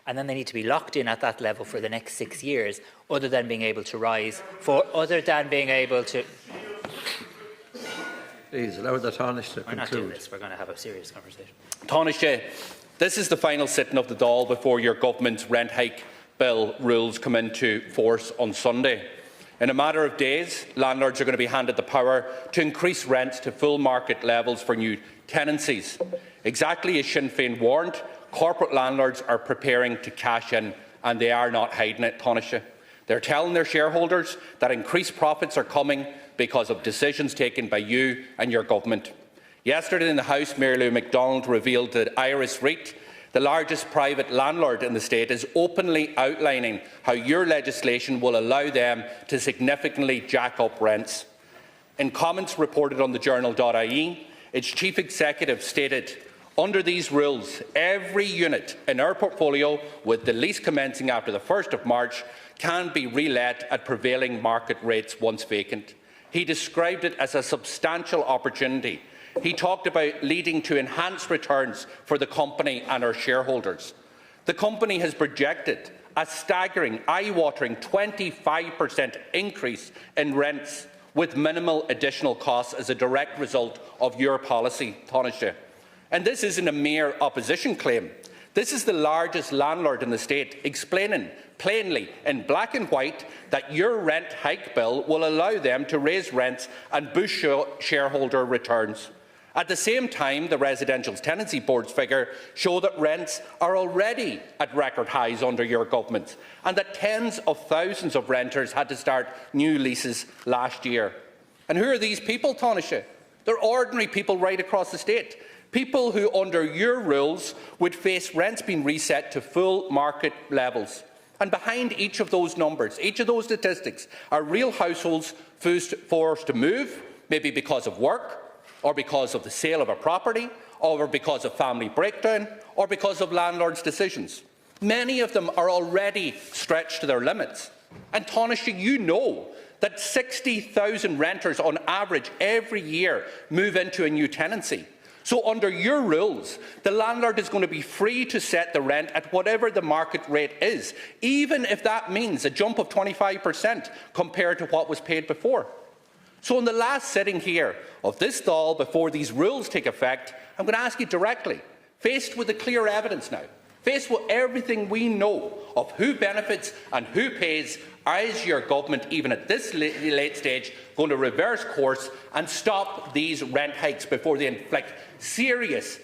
and then they need to be locked in at that level for the next 6 years, other than being able to rise, Please allow the Tánaiste to conclude. We're not doing this. We're going to have a serious conversation. Tánaiste, this is the final sitting of the Dáil before your government's rent hike bill rules come into force on Sunday. In a matter of days, landlords are going to be handed the power to increase rents to full market levels for new tenancies. Exactly as Sinn Féin warned, corporate landlords are preparing to cash in, and they are not hiding it, Tánaiste. They're telling their shareholders that increased profits are coming because of decisions taken by you and your government. Yesterday in the House, Mary Lou McDonald revealed that Ires Reit, the largest private landlord in the state, is openly outlining how your legislation will allow them to significantly jack up rents. In comments reported on the journal.ie, its chief executive stated, "Under these rules, every unit in our portfolio, with the lease commencing after the 1st of March, can be relet at prevailing market rates once vacant." He described it as a substantial opportunity. He talked about leading to enhanced returns for the company and our shareholders. The company has projected a staggering, eye-watering 25% increase in rents with minimal additional costs as a direct result of your policy, Tánaiste. And this isn't a mere opposition claim. This is the largest landlord in the state explaining plainly in black and white that your rent hike bill will allow them to raise rents and boost shareholder returns. At the same time, the Residential Tenancy Board's figures show that rents are already at record highs under your government, and that tens of thousands of renters had to start new leases last year. And who are these people, Tánaiste? They're ordinary people right across the state. People who, under your rules, would face rents being reset to full market levels. And behind each of those numbers, each of those statistics, are real households forced to move, maybe because of work, or because of the sale of a property, or because of family breakdown, or because of landlords' decisions. Many of them are already stretched to their limits. And Tánaiste, you know that 60,000 renters on average every year move into a new tenancy. So under your rules, the landlord is going to be free to set the rent at whatever the market rate is, even if that means a jump of 25% compared to what was paid before. So in the last sitting here of this Dáil, before these rules take effect, I'm going to ask you directly, faced with the clear evidence now, faced with everything we know of who benefits and who pays, is your government, even at this late stage, going to reverse course and stop these rent hikes before they inflict serious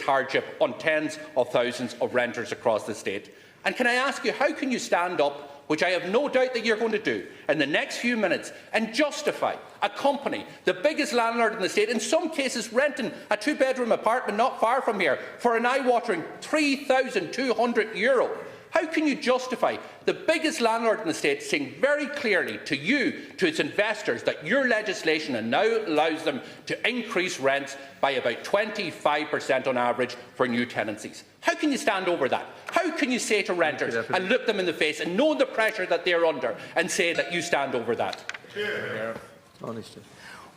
hardship on tens of thousands of renters across the state? And can I ask you, how can you stand up, which I have no doubt that you're going to do, in the next few minutes, and justify a company, the biggest landlord in the state, in some cases renting a two-bedroom apartment not far from here for an eye-watering €3,200? How can you justify the biggest landlord in the state saying very clearly to you, to its investors, that your legislation now allows them to increase rents by about 25% on average for new tenancies? How can you stand over that? How can you say to renters and look them in the face and know the pressure that they're under and say that you stand over that? Well,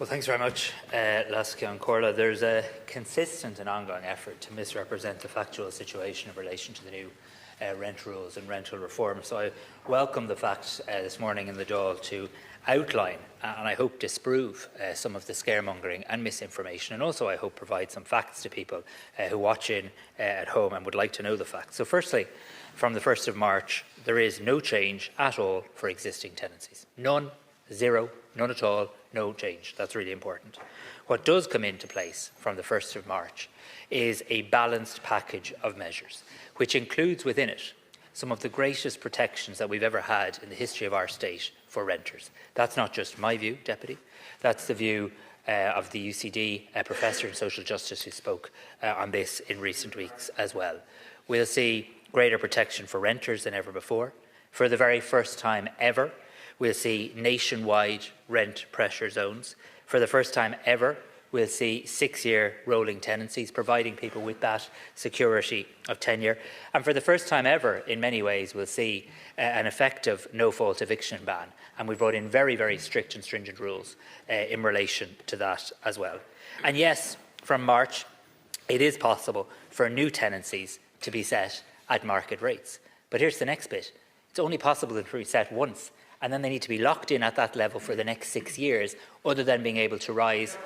thanks very much, Lascian Corla. There's a consistent and ongoing effort to misrepresent the factual situation in relation to the new rent rules and rental reform. So I welcome the fact this morning in the Dáil to outline and I hope disprove some of the scaremongering and misinformation, and also I hope provide some facts to people who watch in at home and would like to know the facts. So firstly, from the 1st of March, there is no change at all for existing tenancies. None, zero, none at all, no change. That's really important. What does come into place from the 1st of March is a balanced package of measures, which includes within it some of the greatest protections that we've ever had in the history of our state for renters. That's not just my view, Deputy. That's the view of the UCD professor in social justice who spoke on this in recent weeks as well. We'll see greater protection for renters than ever before. For the very first time ever, we'll see nationwide rent pressure zones. For the first time ever, we'll see 6-year rolling tenancies, providing people with that security of tenure. And for the first time ever, in many ways, we'll see an effective no-fault eviction ban. And we've brought in very, very strict and stringent rules in relation to that as well. And yes, from March, it is possible for new tenancies to be set at market rates. But here's the next bit. It's only possible to reset once, and then they need to be locked in at that level for the next 6 years, other than being able to rise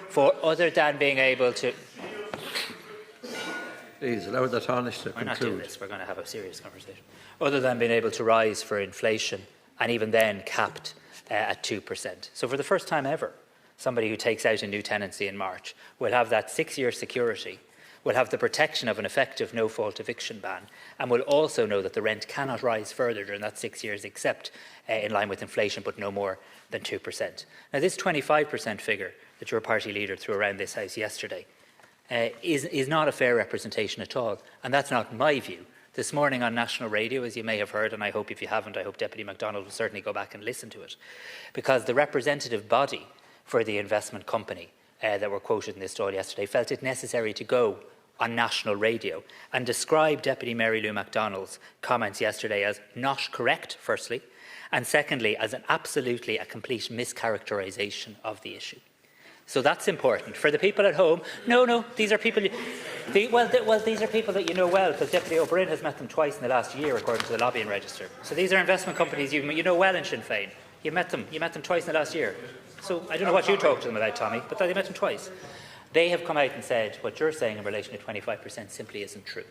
Please allow the Tánaiste to conclude. We're not doing this. We're going to have a serious conversation. Other than being able to rise for inflation, and even then capped at 2%. So for the first time ever, somebody who takes out a new tenancy in March will have that 6-year security, will have the protection of an effective no-fault eviction ban, and will also know that the rent cannot rise further during that 6 years except in line with inflation, but no more than 2%. Now, this 25% figure that your party leader threw around this House yesterday is not a fair representation at all, and that's not my view. This morning on national radio, as you may have heard, and I hope if you haven't, I hope Deputy McDonald will certainly go back and listen to it, because the representative body for the investment company that were quoted in this Dáil yesterday felt it necessary to go on national radio and describe Deputy Mary Lou McDonald's comments yesterday as not correct, firstly, and secondly, as a complete mischaracterisation of the issue. So that's important. For the people at home, no, these are people, these are people that you know well, because Deputy O'Brien has met them twice in the last year, according to the lobbying register. So these are investment companies you know well in Sinn Féin. You met them twice in the last year. So I don't know what you talked to them about, Tommy, but you met them twice. They have come out and said what you're saying in relation to 25% simply isn't true.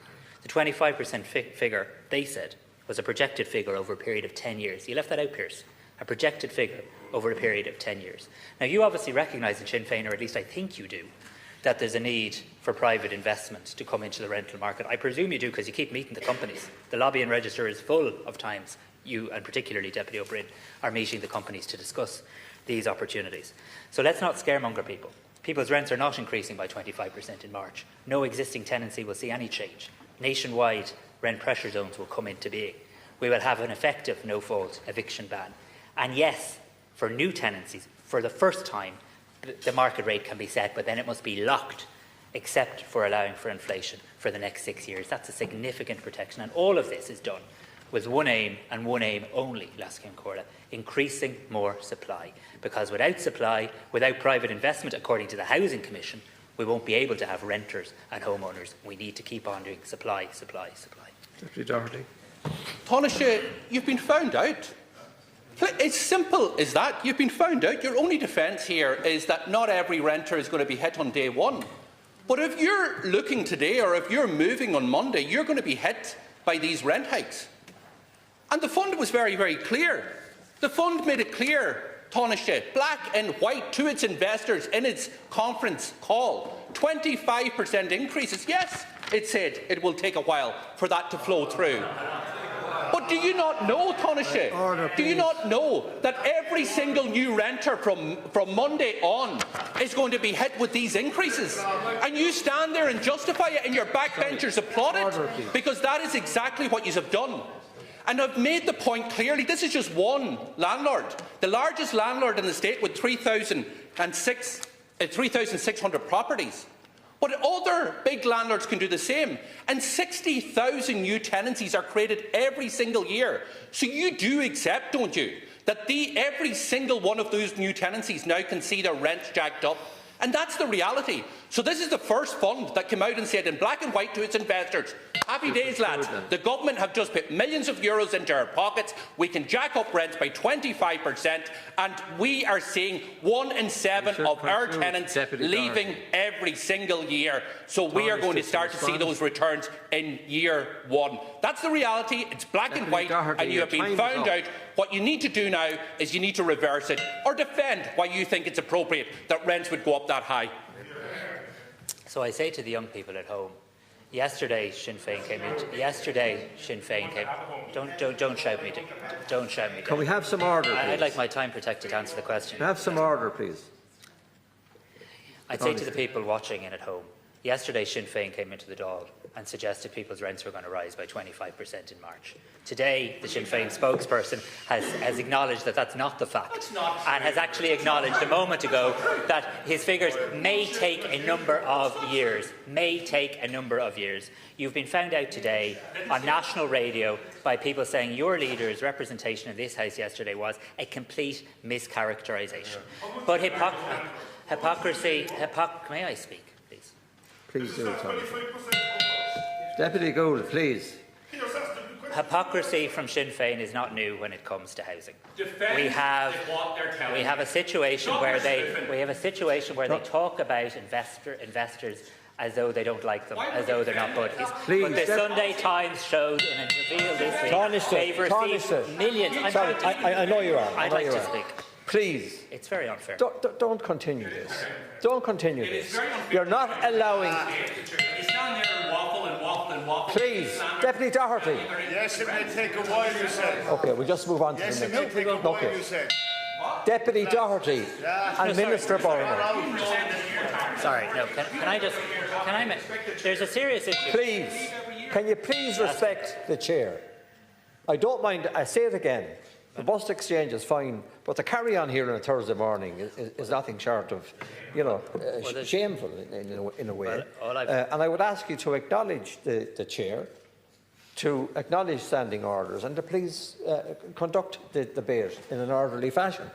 The 25% figure, they said, was a projected figure over a period of 10 years. You left that out, Pierce. A projected figure over a period of 10 years. Now, you obviously recognise in Sinn Féin, or at least I think you do, that there's a need for private investment to come into the rental market. I presume you do because you keep meeting the companies. The lobbying register is full of times you, and particularly Deputy O'Brien, are meeting the companies to discuss these opportunities. So let's not scaremonger people. People's rents are not increasing by 25% in March. No existing tenancy will see any change. Nationwide rent pressure zones will come into being. We will have an effective no-fault eviction ban. And yes, for new tenancies, for the first time, the market rate can be set, but then it must be locked, except for allowing for inflation for the next 6 years. That's a significant protection. And all of this is done with one aim, and one aim only, Laskin Corla, increasing more supply. Because without supply, without private investment, according to the Housing Commission, we won't be able to have renters and homeowners. We need to keep on doing supply. Deputy Doherty. Tánaiste, you've been found out. It's simple as that. You've been found out. Your only defence here is that not every renter is going to be hit on day one. But if you're looking today, or if you're moving on Monday, you're going to be hit by these rent hikes. And the fund was very, very clear. The fund made it clear, Tánaiste, black and white, to its investors in its conference call. 25% increases. Yes, it said it will take a while for that to flow through. But do you not know, Tánaiste, do you not know that every single new renter from Monday on is going to be hit with these increases? And you stand there and justify it, and your backbenchers applaud it, because that is exactly what you have done. And I've made the point clearly, this is just one landlord, the largest landlord in the state with 3,600 properties. But other big landlords can do the same. And 60,000 new tenancies are created every single year. So you do accept, don't you, that every single one of those new tenancies now can see their rents jacked up? And that's the reality. So this is the first fund that came out and said in black and white to its investors, happy days, lads. The government have just put millions of euros into our pockets. We can jack up rents by 25%, and we are seeing 1 in 7 of our tenants leaving every single year. So we are going to start to see those returns in year 1. That's the reality. It's black and white, and you have been found out. What you need to do now is you need to reverse it, or defend why you think it's appropriate that rents would go up that high. So I say to the young people at home, yesterday Sinn Féin came in. Don't shout me. Don't shout me. Can we have some order, please? I'd like my time protected to answer the question. Have some order, please. I'd say to the people watching in at home, yesterday Sinn Féin came into the Dáil and suggested people's rents were going to rise by 25% in March. Today, the Sinn Féin spokesperson has acknowledged that that's not the fact, and has actually acknowledged a moment ago that his figures may take a number of years. You've been found out today on national radio by people saying your leader's representation in this House yesterday was a complete mischaracterisation. But hypocrisy, may I speak, please? Please do, Tommy. Deputy Gould, please. Hypocrisy from Sinn Féin is not new when it comes to housing. We have a situation where they talk about investors as though they don't like them, as though they're not buddies. But the Sunday Times showed in a reveal this week they've received millions. I know you are. I'd like to speak. Please. It's very unfair. Don't continue this. Don't continue this. You're not allowing. Please, Deputy Doherty. Yes, it may take a while, you said. Okay, we'll just move on to Yes, the it next. may take a while, you said. Deputy Doherty and Minister Byrne. Sorry, no. Can I make? There's a serious issue. Please, can you please respect the chair? I don't mind. I say it again. The bus exchange is fine, but the carry on here on a Thursday morning is nothing short of, shameful in a way. And I would ask you to acknowledge the chair, to acknowledge standing orders, and to please conduct the debate in an orderly fashion.